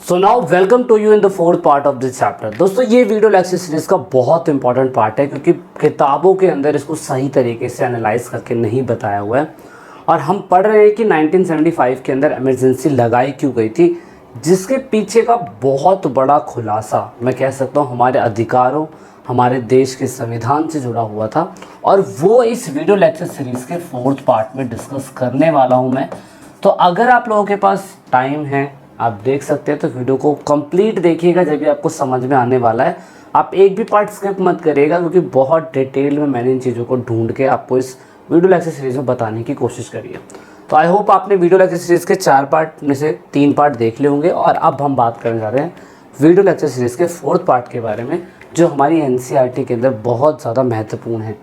So now welcome to you in the fourth part of this chapter. दोस्तों ये video lecture series का बहुत important part है क्योंकि किताबों के अंदर इसको सही तरीके से एनालाइज करके नहीं बताया हुआ है और हम पढ़ रहे हैं कि 1975 के अंदर इमरजेंसी लगाई क्यों गई थी, जिसके पीछे का बहुत बड़ा खुलासा मैं कह सकता हूँ हमारे अधिकारों, हमारे देश के संविधान से जुड़ा हुआ था और वो इस वीडियो लेक्चर सीरीज़ के फोर्थ पार्ट में डिस्कस करने वाला हूँ मैं। तो अगर आप लोगों के पास टाइम है, आप देख सकते हैं, तो वीडियो को कंप्लीट देखिएगा, जब भी आपको समझ में आने वाला है। आप एक भी पार्ट स्किप मत करिएगा क्योंकि बहुत डिटेल में मैंने इन चीज़ों को ढूंढ के आपको इस वीडियो लेक्चर सीरीज़ में बताने की कोशिश करी है। तो आई होप आपने वीडियो लेक्चर सीरीज़ के 4 पार्ट में से 3 पार्ट देख लिए होंगे और अब हम बात करने जा रहे हैं वीडियो लेक्चर सीरीज़ के 4th पार्ट के बारे में, जो हमारी NCERT के अंदर बहुत ज़्यादा महत्वपूर्ण है।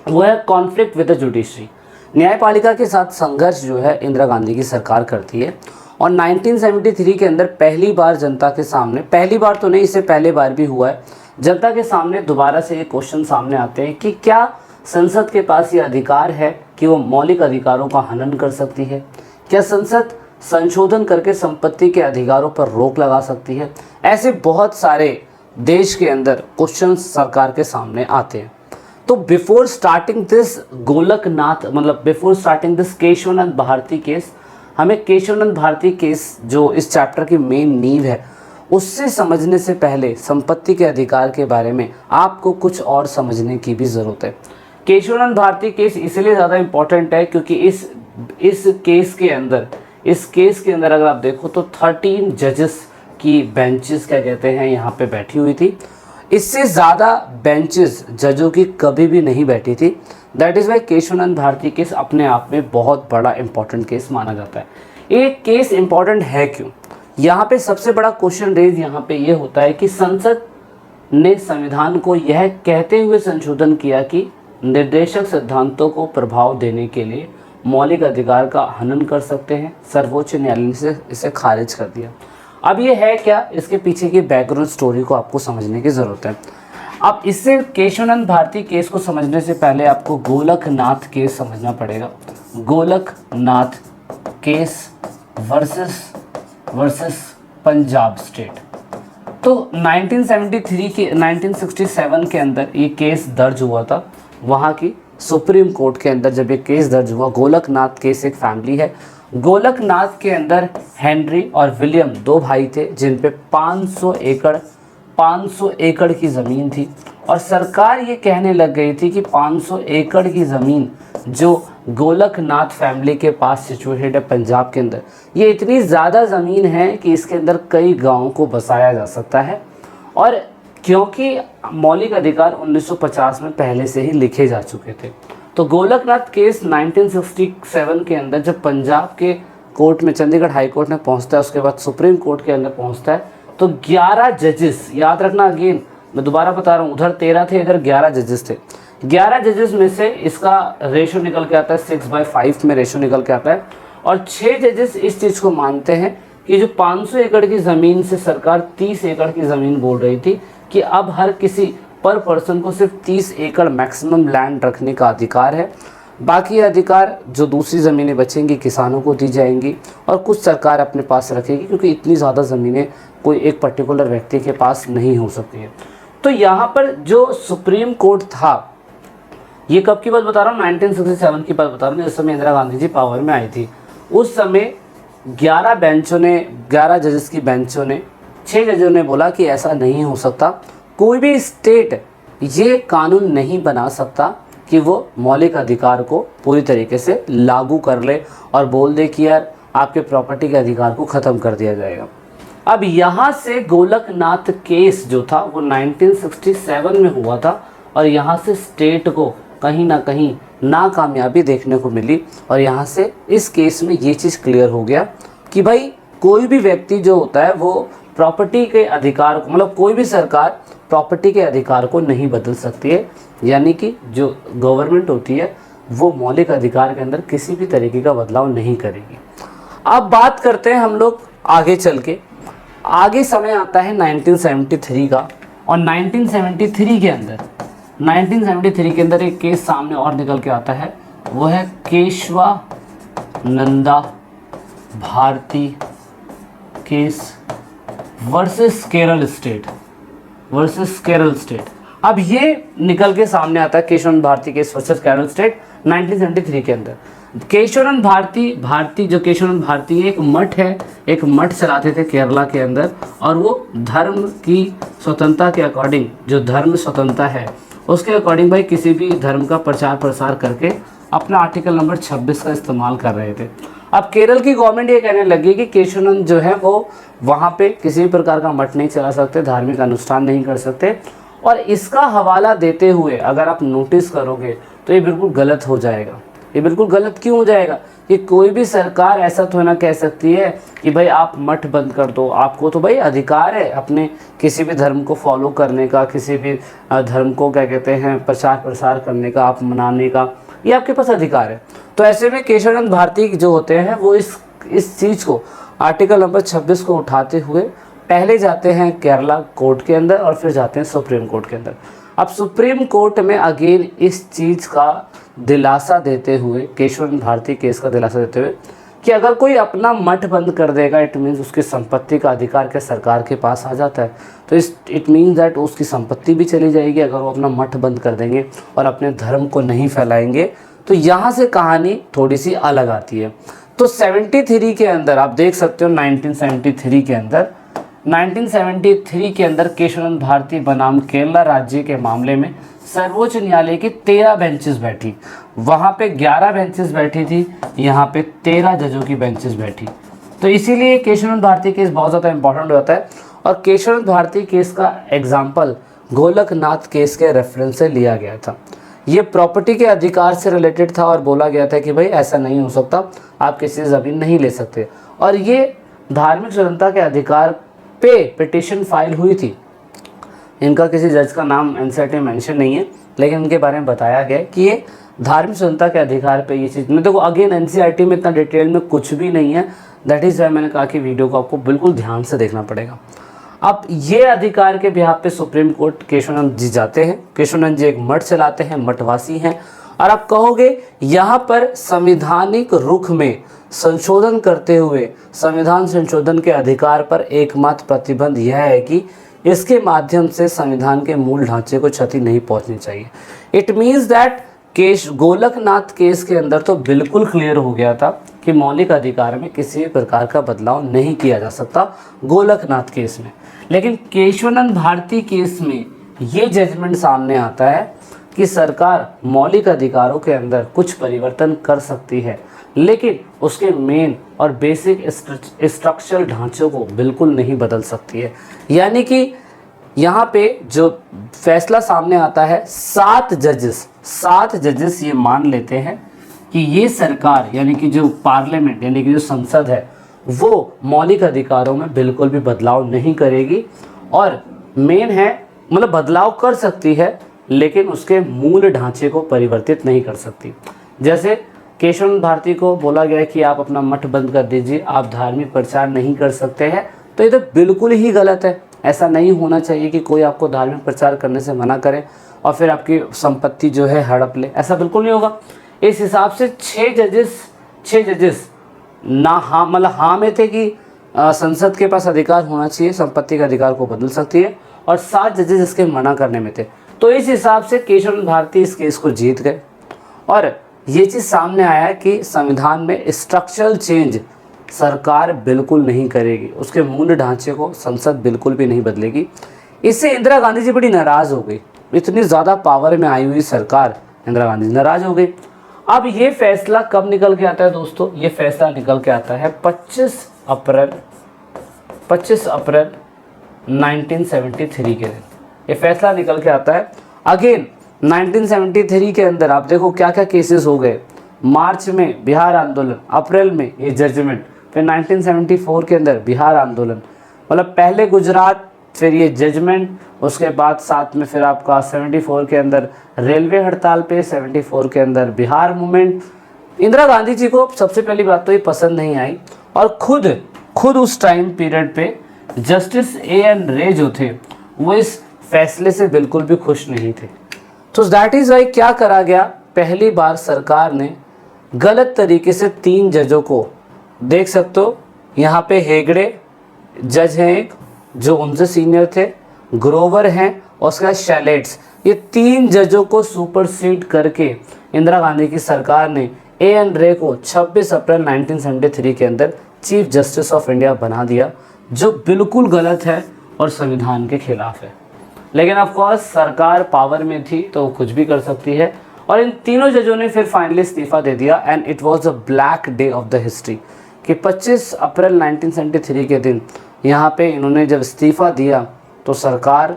वो है कॉन्फ्लिक्ट विद द जुडिशरी। न्यायपालिका के साथ संघर्ष जो है इंदिरा गांधी की सरकार करती है और 1973 के अंदर पहली बार जनता के सामने, पहली बार तो नहीं, इससे पहले बार भी हुआ है, जनता के सामने दोबारा से ये क्वेश्चन सामने आते हैं कि क्या संसद के पास ये अधिकार है कि वो मौलिक अधिकारों का हनन कर सकती है? क्या संसद संशोधन करके संपत्ति के अधिकारों पर रोक लगा सकती है? ऐसे बहुत सारे देश के अंदर क्वेश्चन सरकार के सामने आते हैं। तो before starting this before starting this Kesavananda Bharati case, हमें केशवानंद भारती केस जो इस चैप्टर की मेन नींव है, उससे समझने से पहले संपत्ति के अधिकार के बारे में आपको कुछ और समझने की भी ज़रूरत है। केशवानंद भारती केस इसलिए ज़्यादा इम्पॉर्टेंट है क्योंकि इस केस के अंदर अगर आप देखो तो 13 जजेस की बेंचेस क्या कहते हैं यहाँ पे बैठी हुई थी। इससे ज़्यादा बेंचेस जजों की कभी भी नहीं बैठी थी। That is why Kesavananda Bharati case अपने आप में बहुत बड़ा इंपॉर्टेंट केस माना जाता है। ये केस इंपॉर्टेंट है क्यों? यहाँ पे सबसे बड़ा क्वेश्चन रेज यहाँ पे ये होता है कि संसद ने संविधान को यह कहते हुए संशोधन किया कि निर्देशक सिद्धांतों को प्रभाव देने के लिए मौलिक अधिकार का हनन कर सकते हैं। सर्वोच्च न्यायालय ने इसे खारिज कर दिया। अब ये है क्या, इसके पीछे की बैकग्राउंड स्टोरी को आपको समझने की ज़रूरत है। अब इससे केशवानंद भारती केस को समझने से पहले आपको गोलकनाथ केस समझना पड़ेगा। Golaknath case versus Punjab state. तो 1967 के अंदर ये केस दर्ज हुआ था। वहाँ की सुप्रीम कोर्ट के अंदर जब ये केस दर्ज हुआ, गोलकनाथ केस एक फैमिली है। गोलकनाथ के अंदर हेनरी और विलियम 2 भाई थे जिन पे 500 एकड़ की ज़मीन थी और सरकार ये कहने लग गई थी कि 500 एकड़ की ज़मीन जो गोलकनाथ फैमिली के पास सिचुएटेड है पंजाब के अंदर, ये इतनी ज़्यादा ज़मीन है कि इसके अंदर कई गाँवों को बसाया जा सकता है। और क्योंकि मौलिक अधिकार 1950 में पहले से ही लिखे जा चुके थे, तो गोलकनाथ केस 1967 के अंदर जब पंजाब के कोर्ट में, चंडीगढ़ हाई कोर्ट में पहुंचता है, उसके बाद सुप्रीम कोर्ट के अंदर पहुंचता है, तो 11 जजेस, याद रखना, अगेन मैं दोबारा बता रहा हूँ, उधर 13 थे, इधर 11 जजेस थे। 11 जजेस में से इसका रेशो निकल के आता है 6/5 में रेशो निकल के आता है और 6 जजेस इस चीज़ को मानते हैं कि जो 500 एकड़ की ज़मीन से सरकार 30 एकड़ की ज़मीन बोल रही थी कि अब हर किसी पर पर्सन को सिर्फ 30 एकड़ मैक्सिमम लैंड रखने का अधिकार है। बाकी अधिकार जो दूसरी ज़मीनें बचेंगी किसानों को दी जाएंगी और कुछ सरकार अपने पास रखेगी क्योंकि इतनी ज़्यादा ज़मीनें कोई एक पर्टिकुलर व्यक्ति के पास नहीं हो सकती है। तो यहाँ पर जो सुप्रीम कोर्ट था, ये कब की बात बता रहा हूँ, 1967 की बात बता रहा हूँ, जिस समय इंदिरा गांधी जी पावर में आई थी। उस समय 11 जजेस की बेंचों ने, 6 जजों ने बोला कि ऐसा नहीं हो सकता, कोई भी स्टेट ये कानून नहीं बना सकता कि वो मौलिक अधिकार को पूरी तरीके से लागू कर ले और बोल दे कि यार आपके प्रॉपर्टी के अधिकार को ख़त्म कर दिया जाएगा। अब यहाँ से गोलकनाथ केस जो था वो 1967 में हुआ था और यहाँ से स्टेट को कहीं ना कहीं नाकामयाबी देखने को मिली और यहाँ से इस केस में ये चीज़ क्लियर हो गया कि भाई कोई भी व्यक्ति जो होता है वो प्रॉपर्टी के अधिकार को, मतलब कोई भी सरकार प्रॉपर्टी के अधिकार को नहीं बदल सकती है, यानी कि जो गवर्नमेंट होती है वो मौलिक अधिकार के अंदर किसी भी तरीके का बदलाव नहीं करेगी। अब बात करते हैं हम लोग आगे चल के, आगे समय आता है 1973 का और 1973 के अंदर एक केस सामने और निकल के आता है, वो है Kesavananda Bharati case versus Kerala state, versus Kerala state. अब ये निकल के सामने आता है Kesavananda Bharati case versus Kerala state 1973 के अंदर। केशवानंद भारती जो केशवानंद भारती एक मठ है, एक मठ चलाते थे केरला के अंदर, और वो धर्म की स्वतंत्रता के अकॉर्डिंग, जो धर्म स्वतंत्रता है उसके अकॉर्डिंग भाई किसी भी धर्म का प्रचार प्रसार करके अपना आर्टिकल नंबर 26 का इस्तेमाल कर रहे थे। अब केरल की गवर्नमेंट ये कहने लगी कि केशवानंद जो है वो वहाँ पे किसी भी प्रकार का मठ नहीं चला सकते, धार्मिक अनुष्ठान नहीं कर सकते, और इसका हवाला देते हुए अगर आप नोटिस करोगे तो ये बिल्कुल गलत हो जाएगा। ये बिल्कुल गलत क्यों हो जाएगा कि कोई भी सरकार ऐसा तो ना कह सकती है कि भाई आप मठ बंद कर दो, आपको तो भाई अधिकार है अपने किसी भी धर्म को फॉलो करने का, किसी भी धर्म को क्या कहते हैं प्रचार प्रसार करने का, आप मनाने का, ये आपके पास अधिकार है। तो ऐसे में केशवानंद भारती जो होते हैं वो इस चीज़ को आर्टिकल नंबर 26 को उठाते हुए पहले जाते हैं केरला कोर्ट के अंदर और फिर जाते हैं सुप्रीम कोर्ट के अंदर। अब सुप्रीम कोर्ट में अगेन इस चीज़ का दिलासा देते हुए, केशवानंद भारती केस का दिलासा देते हुए कि अगर कोई अपना मठ बंद कर देगा इट मीन्स उसकी संपत्ति का अधिकार क्या सरकार के पास आ जाता है। तो इट मीन्स दैट उसकी संपत्ति भी चली जाएगी अगर वो अपना मठ बंद कर देंगे और अपने धर्म को नहीं फैलाएंगे। तो यहाँ से कहानी थोड़ी सी अलग आती है। तो 73 के अंदर आप देख सकते हो 1973 के अंदर केशवानंद भारती बनाम केरला राज्य के मामले में सर्वोच्च न्यायालय की 13 बेंचेस बैठी। वहाँ पे 11 बेंचेस बैठी थी, यहाँ पे 13 जजों की बेंचेस बैठी। तो इसीलिए केशवानंद भारती केस बहुत ज़्यादा इंपॉर्टेंट होता है। और केशवानंद भारती केस का एग्जाम्पल गोलकनाथ केस के रेफरेंस से लिया गया था। ये प्रॉपर्टी के अधिकार से रिलेटेड था और बोला गया था कि भाई ऐसा नहीं हो सकता, आप किसी से ज़मीन नहीं ले सकते। और ये धार्मिक स्वतंत्रता के अधिकार पे पिटीशन फाइल हुई थी। इनका किसी जज का नाम एनसीईआरटी में मेंशन नहीं है, लेकिन इनके बारे में बताया गया कि ये धार्मिक स्वतंत्रता के अधिकार पे ये चीज़, देखो अगेन एनसीईआरटी में इतना डिटेल में कुछ भी नहीं है। दैट इज़ वाई मैंने कहा कि वीडियो को आपको बिल्कुल ध्यान से देखना पड़ेगा। अब ये अधिकार के बिहाफ पे सुप्रीम कोर्ट केशवानंद जी जाते हैं। केशवानंद जी एक मठ चलाते हैं, मठवासी हैं। और आप कहोगे यहाँ पर संविधानिक रुख में संशोधन करते हुए संविधान संशोधन के अधिकार पर एकमात्र प्रतिबंध यह है कि इसके माध्यम से संविधान के मूल ढांचे को क्षति नहीं पहुंचनी चाहिए। It means that Golaknath case के अंदर तो बिल्कुल क्लियर हो गया था कि मौलिक अधिकार में किसी भी प्रकार का बदलाव नहीं किया जा सकता गोलकनाथ केस में। लेकिन केशवानंद भारती केस में ये जजमेंट सामने आता है कि सरकार मौलिक अधिकारों के अंदर कुछ परिवर्तन कर सकती है, लेकिन उसके मेन और बेसिक स्ट्रक्चरल ढांचों को बिल्कुल नहीं बदल सकती है। यानी कि यहाँ पे जो फैसला सामने आता है, 7 जजेस ये मान लेते हैं कि ये सरकार यानी कि जो पार्लियामेंट यानी कि जो संसद है वो मौलिक अधिकारों में बिल्कुल भी बदलाव नहीं करेगी, और मेन है मतलब बदलाव कर सकती है लेकिन उसके मूल ढांचे को परिवर्तित नहीं कर सकती। जैसे केशवानंद भारती को बोला गया कि आप अपना मठ बंद कर दीजिए, आप धार्मिक प्रचार नहीं कर सकते हैं, तो ये तो बिल्कुल ही गलत है। ऐसा नहीं होना चाहिए कि कोई आपको धार्मिक प्रचार करने से मना करे और फिर आपकी संपत्ति जो है हड़प ले, ऐसा बिल्कुल नहीं होगा। इस हिसाब से 6 जजेस ना हाँ मतलब हाँ में थे कि संसद के पास अधिकार होना चाहिए, संपत्ति के अधिकार को बदल सकती है, और 7 जजेस इसके मना करने में थे। तो इस हिसाब से केशवानंद भारती इस केस को जीत गए और ये चीज़ सामने आया कि संविधान में स्ट्रक्चरल चेंज सरकार बिल्कुल नहीं करेगी, उसके मूल ढांचे को संसद बिल्कुल भी नहीं बदलेगी। इससे इंदिरा गांधी जी बड़ी नाराज़ हो गई। इतनी ज़्यादा पावर में आई हुई सरकार इंदिरा गांधी नाराज़ हो गई। अब ये फैसला कब निकल के आता है दोस्तों? ये फैसला निकल के आता है 25 अप्रैल 1973 के दिन ये फैसला निकल के आता है। अगेन 1973 के अंदर आप देखो क्या क्या केसेस हो गए। मार्च में बिहार आंदोलन, अप्रैल में ये जजमेंट, फिर 1974 के अंदर बिहार आंदोलन, मतलब पहले गुजरात, फिर ये जजमेंट, उसके बाद साथ में फिर आपका 74 के अंदर रेलवे हड़ताल पे, 74 के अंदर बिहार मूवमेंट। इंदिरा गांधी जी को सबसे पहली बात तो ये पसंद नहीं आई और खुद उस टाइम पीरियड पे जस्टिस A.N. रे जो थे वो इस फैसले से बिल्कुल भी खुश नहीं थे। तो दैट इज़ वाई क्या करा गया, पहली बार सरकार ने गलत तरीके से 3 जजों को, देख सकते हो यहाँ पे हेगड़े जज हैं एक, जो उनसे सीनियर थे, ग्रोवर हैं और उसके बाद शैलेट्स, ये 3 जजों को सुपरसीड करके इंदिरा गांधी की सरकार ने एन रे को 26 अप्रैल 1973 के अंदर चीफ जस्टिस ऑफ इंडिया बना दिया, जो बिल्कुल गलत है और संविधान के खिलाफ है। लेकिन ऑफ कोर्स सरकार पावर में थी तो वो कुछ भी कर सकती है, और इन तीनों जजों ने फिर फाइनली इस्तीफा दे दिया। And it was a black day of the history कि 25 अप्रैल 1973 के दिन यहाँ पे इन्होंने जब इस्तीफा दिया तो सरकार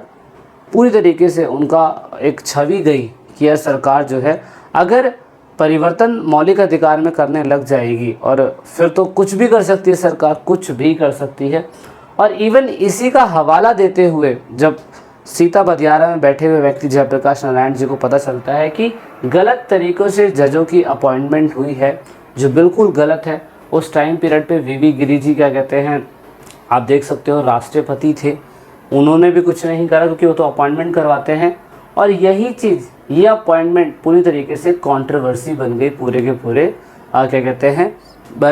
पूरी तरीके से उनका एक छवि गई कि यह सरकार जो है अगर परिवर्तन मौलिक अधिकार में करने लग जाएगी और फिर तो कुछ भी कर सकती है सरकार, कुछ भी कर सकती है। और इवन इसी का हवाला देते हुए जब सीता बदियारा में बैठे हुए व्यक्ति जयप्रकाश नारायण जी को पता चलता है कि गलत तरीक़ों से जजों की अपॉइंटमेंट हुई है, जो बिल्कुल गलत है, उस टाइम पीरियड पे वीवी गिरी जी क्या कहते हैं, आप देख सकते हो राष्ट्रपति थे, उन्होंने भी कुछ नहीं करा क्योंकि वो तो अपॉइंटमेंट करवाते हैं। और यही चीज़, ये अपॉइंटमेंट पूरी तरीके से कंट्रोवर्सी बन गई पूरे के पूरे क्या कहते हैं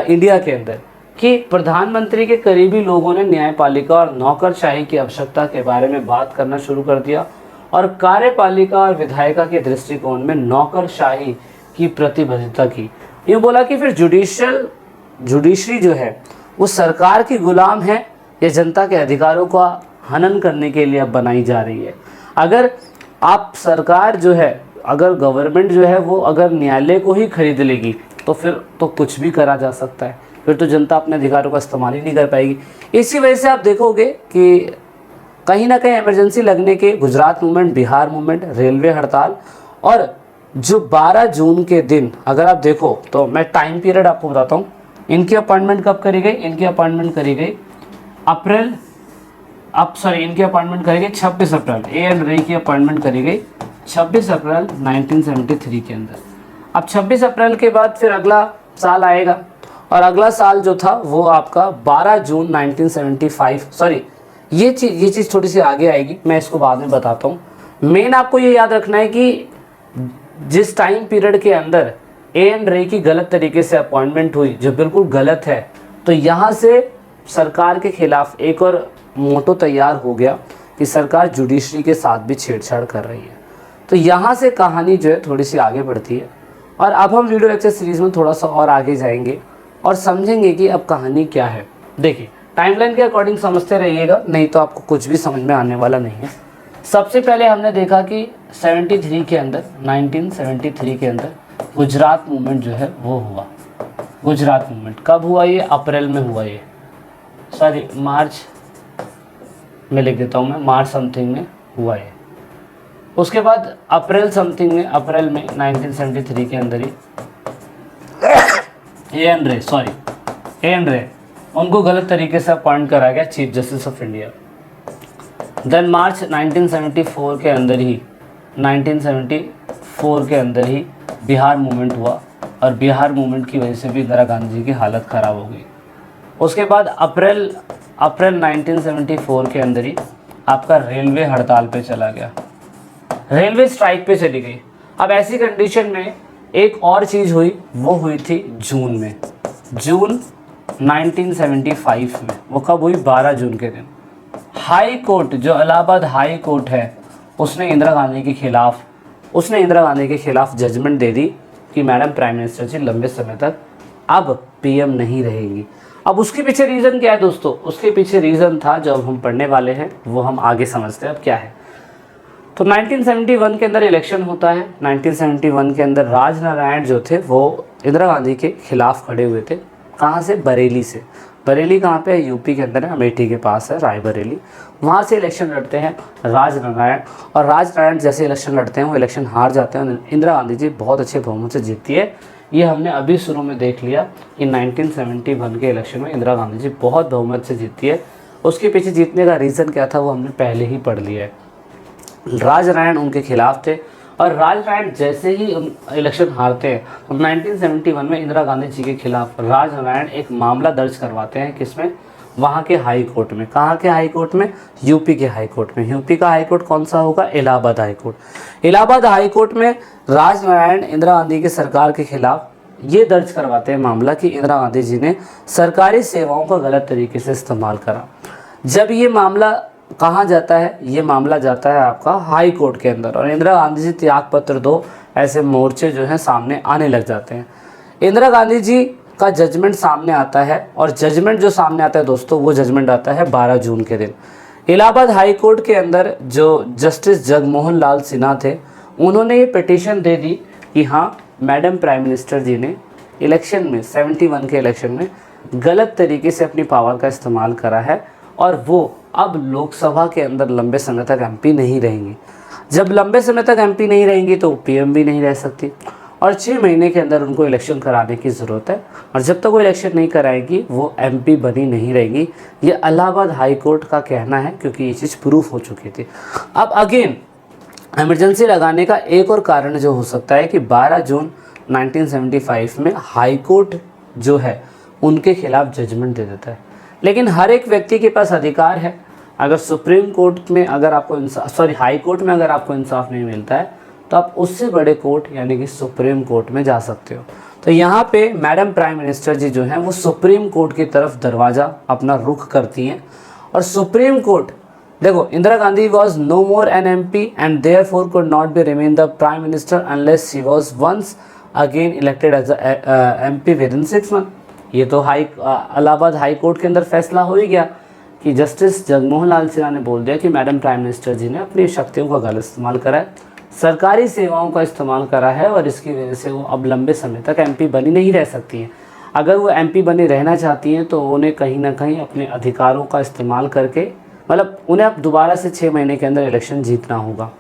इंडिया के अंदर, कि प्रधानमंत्री के करीबी लोगों ने न्यायपालिका और नौकरशाही की आवश्यकता के बारे में बात करना शुरू कर दिया और कार्यपालिका और विधायिका के दृष्टिकोण में नौकरशाही की प्रतिबद्धता की। ये बोला कि फिर जुडिशरी जो है वो सरकार की गुलाम है या जनता के अधिकारों का हनन करने के लिए अब बनाई जा रही है। अगर आप सरकार जो है, अगर गवर्नमेंट जो है वो अगर न्यायालय को ही खरीद लेगी तो फिर तो कुछ भी करा जा सकता है, फिर तो जनता अपने अधिकारों का इस्तेमाल ही नहीं कर पाएगी। इसी वजह से आप देखोगे कि कहीं ना कहीं इमरजेंसी लगने के Gujarat movement, Bihar movement, railway हड़ताल, और जो 12 जून के दिन अगर आप देखो तो मैं टाइम पीरियड आपको बताता हूँ। इनकी अपॉइंटमेंट कब करी गई? इनकी अपॉइंटमेंट करी गई इनकी अपॉइंटमेंट करी गई 26 अप्रैल। ए एन रे की अपॉइंटमेंट करी गई 26 अप्रैल 1973 के अंदर। अब 26 अप्रैल के बाद फिर अगला साल आएगा, और अगला साल जो था वो आपका 12 जून 1975, ये चीज़ थोड़ी सी आगे आएगी, मैं इसको बाद में बताता हूँ। मेन आपको ये याद रखना है कि जिस टाइम पीरियड के अंदर ए एन रे की गलत तरीके से अपॉइंटमेंट हुई, जो बिल्कुल गलत है, तो यहाँ से सरकार के खिलाफ एक और मोटो तैयार हो गया कि सरकार जुडिशरी के साथ भी छेड़छाड़ कर रही है। तो यहाँ से कहानी जो है थोड़ी सी आगे बढ़ती है, और अब हम वीडियो लेक्चर सीरीज़ में थोड़ा सा और आगे जाएंगे और समझेंगे कि अब कहानी क्या है। देखिए, टाइमलाइन के अकॉर्डिंग समझते रहिएगा, नहीं तो आपको कुछ भी समझ में आने वाला नहीं है। सबसे पहले हमने देखा कि 1973 के अंदर गुजरात मूवमेंट जो है वो हुआ। गुजरात मूवमेंट कब हुआ? ये अप्रैल में हुआ, मार्च में लिख देता हूँ मैं, मार्च समथिंग में हुआ ये। उसके बाद अप्रैल में 1973 के अंदर ही ए एन रे उनको गलत तरीके से अपॉइंट करा गया chief justice of India. Then March 1974 के अंदर ही बिहार मूवमेंट हुआ, और बिहार मूवमेंट की वजह से भी इंदिरा गांधी जी की हालत ख़राब हो गई। उसके बाद अप्रैल 1974 के अंदर ही आपका रेलवे हड़ताल पे चला गया, रेलवे स्ट्राइक पे चली गई। अब ऐसी कंडीशन में एक और चीज़ हुई, वो हुई थी जून 1975 में। वो कब हुई? 12 जून के दिन हाई कोर्ट, जो इलाहाबाद हाई कोर्ट है, उसने इंदिरा गांधी के खिलाफ जजमेंट दे दी कि मैडम प्राइम मिनिस्टर जी लंबे समय तक अब पीएम नहीं रहेंगी। अब उसके पीछे रीज़न क्या है दोस्तों? उसके पीछे रीज़न था जो अब हम पढ़ने वाले हैं, वो हम आगे समझते हैं अब क्या है। तो 1971 के अंदर इलेक्शन होता है। 1971 के अंदर राजनारायण जो थे वो इंदिरा गांधी के खिलाफ खड़े हुए थे। कहाँ से? बरेली से। बरेली कहाँ पे है? यूपी के अंदर है, अमेठी के पास है, रायबरेली। वहाँ से इलेक्शन लड़ते हैं राजनारायण, और राजनारायण जैसे इलेक्शन लड़ते हैं वो इलेक्शन हार जाते हैं। इंदिरा गांधी जी बहुत अच्छे बहुमत से जीतती है। ये हमने अभी शुरू में देख लिया कि 1971 के इलेक्शन में इंदिरा गांधी जी बहुत बहुमत से जीतती है। उसके पीछे जीतने का रीज़न क्या था वो हमने पहले ही पढ़ लिया है। राजनारायण उनके खिलाफ थे, और राजनारायण जैसे ही इलेक्शन हारते हैं तो 1971 में इंदिरा गांधी जी के खिलाफ राजनारायण एक मामला दर्ज करवाते हैं। किसमें? वहाँ के हाई कोर्ट में। कहाँ के हाई कोर्ट में? यूपी के हाई कोर्ट में। यूपी का हाई कोर्ट कौन सा होगा? Allahabad high court. Allahabad high court में राजनारायण इंदिरा गांधी की सरकार के खिलाफ ये दर्ज करवाते हैं मामला कि इंदिरा गांधी जी ने सरकारी सेवाओं का गलत तरीके से इस्तेमाल करा। जब ये मामला कहाँ जाता है, ये मामला जाता है आपका हाई कोर्ट के अंदर, और इंदिरा गांधी जी त्याग पत्र दो, ऐसे मोर्चे जो हैं सामने आने लग जाते हैं। इंदिरा गांधी जी का जजमेंट सामने आता है, और जजमेंट जो सामने आता है दोस्तों, वो जजमेंट आता है 12 जून के दिन। इलाहाबाद हाई कोर्ट के अंदर जो जस्टिस जगमोहन लाल सिन्हा थे, उन्होंने ये पिटीशन दे दी कि हाँ, मैडम प्राइम मिनिस्टर जी ने इलेक्शन में 71 के इलेक्शन में गलत तरीके से अपनी पावर का इस्तेमाल करा है, और वो अब लोकसभा के अंदर लंबे समय तक एमपी नहीं रहेंगी। जब लंबे समय तक एमपी नहीं रहेंगी तो पीएम भी नहीं रह सकती, और 6 महीने के अंदर उनको इलेक्शन कराने की ज़रूरत है, और जब तक वो इलेक्शन नहीं कराएगी वो एमपी बनी नहीं रहेगी। ये इलाहाबाद हाई कोर्ट का कहना है, क्योंकि ये चीज़ प्रूफ हो चुकी थी। अब अगेन इमरजेंसी लगाने का एक और कारण जो हो सकता है कि 12 जून 1975 में हाई कोर्ट जो है उनके खिलाफ जजमेंट दे देता है। लेकिन हर एक व्यक्ति के पास अधिकार है, अगर सुप्रीम कोर्ट में अगर आपको हाई कोर्ट में अगर आपको इंसाफ नहीं मिलता है तो आप उससे बड़े कोर्ट यानी कि सुप्रीम कोर्ट में जा सकते हो। तो यहाँ पे मैडम प्राइम मिनिस्टर जी जो हैं वो सुप्रीम कोर्ट की तरफ दरवाज़ा अपना रुख करती हैं, और सुप्रीम कोर्ट देखो, Indira Gandhi was no more an MP and therefore could not be remain the prime minister unless she was once again elected as MP within 6 month. ये तो इलाहाबाद हाई कोर्ट के अंदर फैसला हो ही गया कि जस्टिस जगमोहन लाल सिन्हा ने बोल दिया कि मैडम प्राइम मिनिस्टर जी ने अपनी शक्तियों का गलत इस्तेमाल करा है, सरकारी सेवाओं का इस्तेमाल करा है, और इसकी वजह से वो अब लंबे समय तक एमपी बनी नहीं रह सकती हैं। अगर वो एमपी बनी रहना चाहती हैं तो उन्हें कहीं ना कहीं अपने अधिकारों का इस्तेमाल करके, मतलब उन्हें अब दोबारा से 6 महीने के अंदर इलेक्शन जीतना होगा।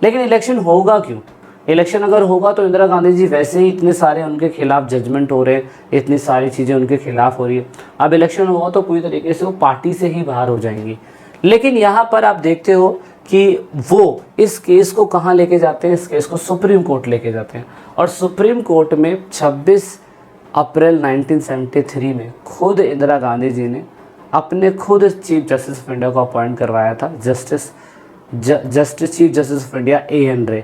लेकिन इलेक्शन होगा क्यों? इलेक्शन अगर होगा तो इंदिरा गांधी जी वैसे ही इतने सारे उनके खिलाफ जजमेंट हो रहे हैं, इतनी सारी चीज़ें उनके खिलाफ हो रही है। अब इलेक्शन होगा तो पूरी तरीके से वो पार्टी से ही बाहर हो जाएंगी। लेकिन यहाँ पर आप देखते हो कि वो इस केस को कहाँ लेके जाते हैं, इस केस को सुप्रीम कोर्ट लेके जाते हैं, और सुप्रीम कोर्ट में 26 अप्रैल 1973 में खुद इंदिरा गांधी जी ने अपने खुद चीफ जस्टिस ऑफ इंडिया को अपॉइंट करवाया था, chief justice of India A.N. रे।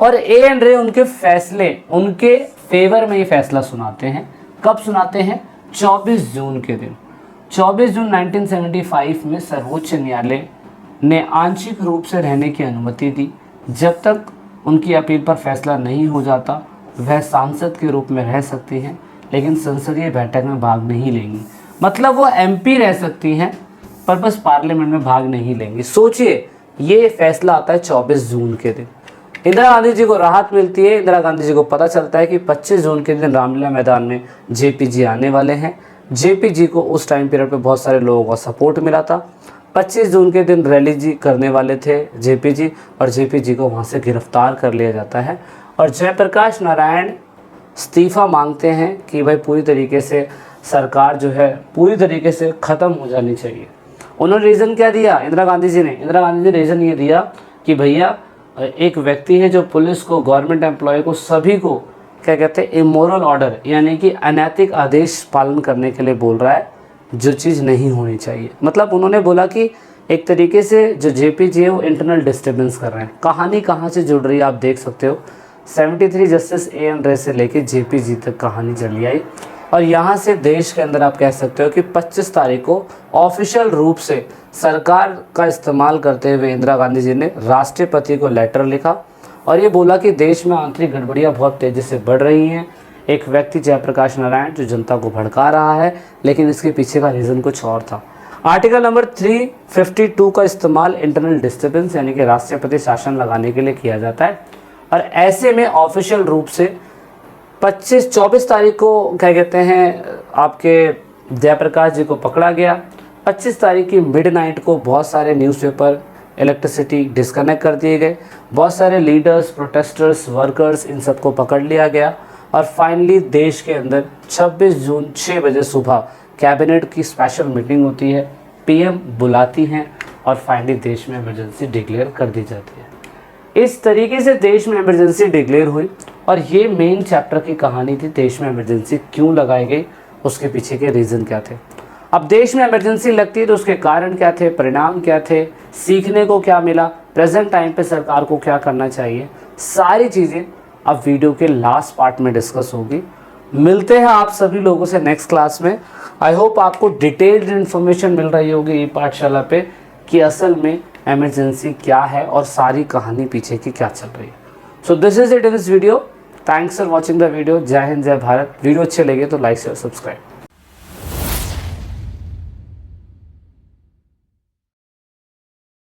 और A.N. रे उनके फैसले, उनके फेवर में ये फैसला सुनाते हैं। कब सुनाते हैं? 24 जून के दिन। 24 जून 1975 में सर्वोच्च न्यायालय ने आंशिक रूप से रहने की अनुमति दी। जब तक उनकी अपील पर फैसला नहीं हो जाता वह सांसद के रूप में रह सकती हैं, लेकिन संसदीय बैठक में भाग नहीं लेंगी। मतलब वो एमपी रह सकती हैं पर बस पार्लियामेंट में भाग नहीं लेंगी। सोचिए, ये फैसला आता है 24 जून के दिन। इंदिरा गांधी जी को राहत मिलती है। इंदिरा गांधी जी को पता चलता है कि 25 जून के दिन रामलीला मैदान में जेपी जी आने वाले हैं। जेपी जी को उस टाइम पीरियड पे बहुत सारे लोगों का सपोर्ट मिला था। 25 जून के दिन रैली जी करने वाले थे जेपी जी, और जेपी जी को वहाँ से गिरफ्तार कर लिया जाता है, और जयप्रकाश नारायण इस्तीफ़ा मांगते हैं कि भाई पूरी तरीके से सरकार जो है पूरी तरीके से ख़त्म हो जानी चाहिए। उन्होंने रीज़न क्या दिया इंदिरा गांधी जी ने रीज़न ये दिया कि भैया एक व्यक्ति है जो पुलिस को, गवर्नमेंट एम्प्लॉय को, सभी को क्या कहते हैं, इमोरल ऑर्डर यानी कि अनैतिक आदेश पालन करने के लिए बोल रहा है, जो चीज़ नहीं होनी चाहिए। मतलब उन्होंने बोला कि एक तरीके से जो जेपी जी है वो इंटरनल डिस्टर्बेंस कर रहे हैं। कहानी कहाँ से जुड़ रही है आप देख सकते हो। 73 जस्टिस A.N. रे से लेके जेपी जी तक कहानी चली आई, और यहाँ से देश के अंदर आप कह सकते हो कि 25 तारीख को ऑफिशियल रूप से सरकार का इस्तेमाल करते हुए इंदिरा गांधी जी ने राष्ट्रपति को लेटर लिखा, और ये बोला कि देश में आंतरिक गड़बड़ियाँ बहुत तेज़ी से बढ़ रही हैं। एक व्यक्ति जयप्रकाश नारायण जो जनता को भड़का रहा है, लेकिन इसके पीछे का रीज़न कुछ और था। आर्टिकल नंबर 352 का इस्तेमाल इंटरनल डिस्टर्बेंस यानी कि राष्ट्रपति शासन लगाने के लिए किया जाता है, और ऐसे में ऑफिशियल रूप से 24 तारीख को क्या कहते हैं आपके जयप्रकाश जी को पकड़ा गया। 25 तारीख की मिडनाइट को बहुत सारे न्यूज़पेपर, इलेक्ट्रिसिटी डिस्कनेक्ट कर दिए गए। बहुत सारे लीडर्स, प्रोटेस्टर्स, वर्कर्स, इन सबको पकड़ लिया गया, और फाइनली देश के अंदर 26 जून 6 बजे सुबह कैबिनेट की स्पेशल मीटिंग होती है, पीएम बुलाती हैं, और फाइनली देश में इमरजेंसी डिक्लेयर कर दी जाती है। इस तरीके से देश में इमरजेंसी डिक्लेयर हुई, और ये मेन चैप्टर की कहानी थी, देश में इमरजेंसी क्यों लगाई गई, उसके पीछे के रीज़न क्या थे। अब देश में इमरजेंसी लगती है तो उसके कारण क्या थे, परिणाम क्या थे, सीखने को क्या मिला, प्रेजेंट टाइम पे सरकार को क्या करना चाहिए, सारी चीज़ें अब वीडियो के लास्ट पार्ट में डिस्कस होगी। मिलते हैं आप सभी लोगों से नेक्स्ट क्लास में। आई होप आपको डिटेल्ड इन्फॉर्मेशन मिल रही होगी ई पाठशाला पे कि असल में इमरजेंसी क्या है और सारी कहानी पीछे की क्या चल रही है। So this is it in this video. Thanks for watching the video. जय हिंद, जय भारत। वीडियो अच्छे लगे तो लाइक शेयर सब्सक्राइब।